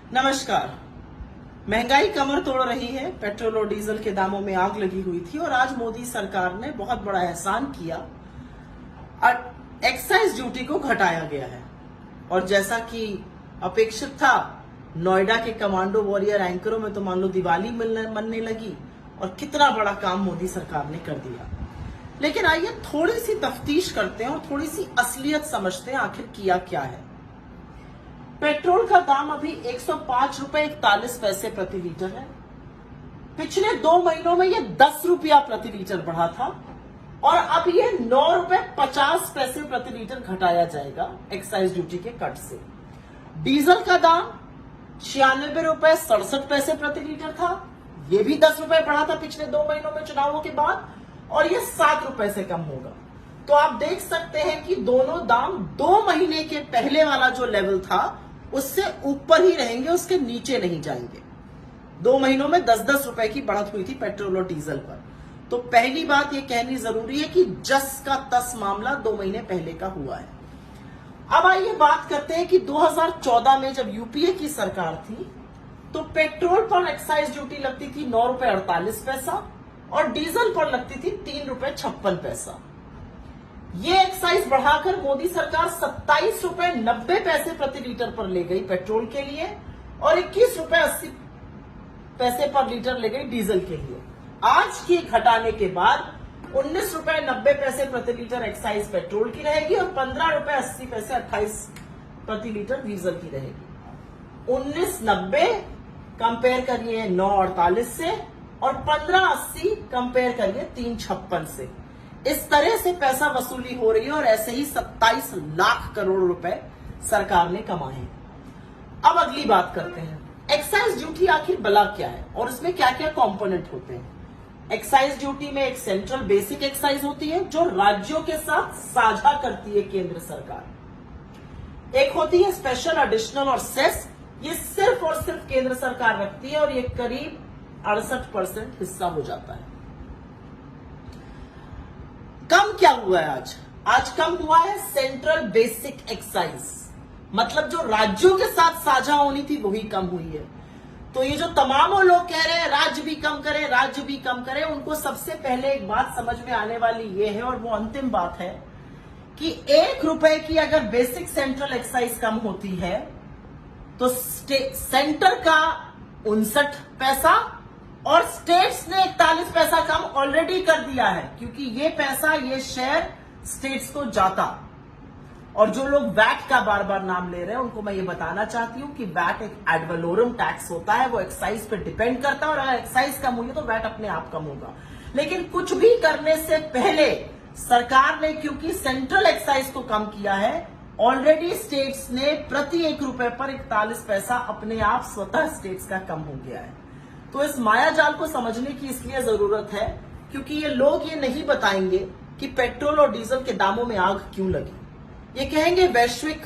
नमस्कार। महंगाई कमर तोड़ रही है। पेट्रोल और डीजल के दामों में आग लगी हुई थी और आज मोदी सरकार ने बहुत बड़ा एहसान किया और एक्साइज ड्यूटी को घटाया गया है। और जैसा कि अपेक्षित था, नोएडा के कमांडो वॉरियर एंकरों में तो मान लो दिवाली मनने लगी और कितना बड़ा काम मोदी सरकार ने कर दिया। लेकिन आइए थोड़ी सी तफ्तीश करते हैं और थोड़ी सी असलियत समझते हैं आखिर किया क्या है। पेट्रोल का दाम अभी 105 रुपए 41 पैसे प्रति लीटर है। पिछले 2 महीनों में ये 10 रुपया प्रति लीटर बढ़ा था और अब ये 9 रुपए 50 पैसे प्रति लीटर घटाया जाएगा एक्साइज ड्यूटी के कट से। डीजल का दाम 96 रुपए 67 पैसे प्रति लीटर था। ये भी 10 रुपए बढ़ा था पिछले 2 महीनों में चुनावों के बाद और ये 7 रुपए से कम होगा। तो आप देख सकते हैं कि दोनों दाम 2 महीने के पहले वाला जो लेवल था उससे ऊपर ही रहेंगे, उसके नीचे नहीं जाएंगे। 2 महीनों में 10-10 रुपए की बढ़त हुई थी पेट्रोल और डीजल पर। तो पहली बात ये कहनी जरूरी है कि जस का तस मामला 2 महीने पहले का हुआ है। अब आइए बात करते हैं कि 2014 में जब यूपीए की सरकार थी तो पेट्रोल पर एक्साइज ड्यूटी लगती थी 9 रुपए 48 पैसा और डीजल पर लगती थी 3 रुपए 56 पैसा। ये एक्साइज बढ़ाकर मोदी सरकार 27 रुपए 90 पैसे प्रति लीटर पर ले गई पेट्रोल के लिए और 21 रुपए 80 पैसे पर लीटर ले गई डीजल के लिए। आज की घटाने के बाद 19 रुपए 90 पैसे प्रति लीटर एक्साइज पेट्रोल की रहेगी और 15 रुपए 80 पैसे 28 प्रति लीटर डीजल की रहेगी। 1990 कंपेयर करिए 948 से और 1580 कंपेयर करिए 356 से। इस तरह से पैसा वसूली हो रही है और ऐसे ही 27 लाख करोड़ रुपए सरकार ने कमाए हैं। अब अगली बात करते हैं, एक्साइज ड्यूटी आखिर बला क्या है और इसमें क्या क्या कंपोनेंट होते हैं। एक्साइज ड्यूटी में एक सेंट्रल बेसिक एक्साइज होती है जो राज्यों के साथ साझा करती है केंद्र सरकार। एक होती है स्पेशल, एडिशनल और सेस, ये सिर्फ और सिर्फ केंद्र सरकार रखती है और ये करीब 68% हिस्सा हो जाता है। कम क्या हुआ है आज कम हुआ है सेंट्रल बेसिक एक्साइज, मतलब जो राज्यों के साथ साझा होनी थी वही कम हुई है। तो ये जो तमाम लोग कह रहे हैं राज्य भी कम करे, राज्य भी कम करे, उनको सबसे पहले एक बात समझ में आने वाली ये है और वो अंतिम बात है कि 1 रुपए की अगर बेसिक सेंट्रल एक्साइज कम होती है तो सेंटर का 59 पैसा और स्टेट्स ने 41 पैसा कम ऑलरेडी कर दिया है, क्योंकि ये पैसा, ये शेयर स्टेट्स को जाता। और जो लोग वैट का बार बार नाम ले रहे हैं उनको मैं ये बताना चाहती हूं कि वैट एक एड वैलोरम टैक्स होता है, वो एक्साइज पे डिपेंड करता है और अगर एक्साइज कम हुई तो वैट अपने आप कम होगा। लेकिन कुछ भी करने से पहले सरकार ने, क्योंकि सेंट्रल एक्साइज को कम किया है, ऑलरेडी स्टेट्स ने प्रति 1 रुपए पर 41 पैसा अपने आप स्वतः स्टेट्स का कम हो गया है। तो इस मायाजाल को समझने की इसलिए जरूरत है क्योंकि ये लोग ये नहीं बताएंगे कि पेट्रोल और डीजल के दामों में आग क्यों लगी। ये कहेंगे वैश्विक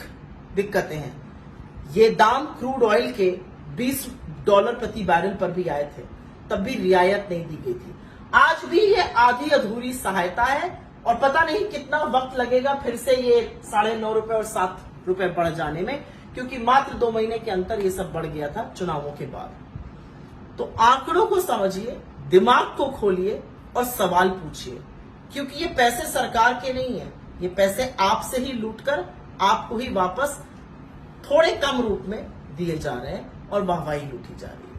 दिक्कतें हैं। ये दाम क्रूड ऑयल के $20 प्रति बैरल पर भी आए थे, तब भी रियायत नहीं दी गई थी। आज भी ये आधी अधूरी सहायता है और पता नहीं कितना वक्त लगेगा फिर से ये 9.5 रुपए और 7 रुपए बढ़ जाने में, क्योंकि मात्र 2 महीने के अंतर ये सब बढ़ गया था चुनावों के बाद। तो आंकड़ों को समझिए, दिमाग को खोलिए और सवाल पूछिए, क्योंकि ये पैसे सरकार के नहीं है, ये पैसे आपसे ही लूटकर आपको ही वापस थोड़े कम रूप में दिए जा रहे हैं और वाहवाही लूटी जा रही है।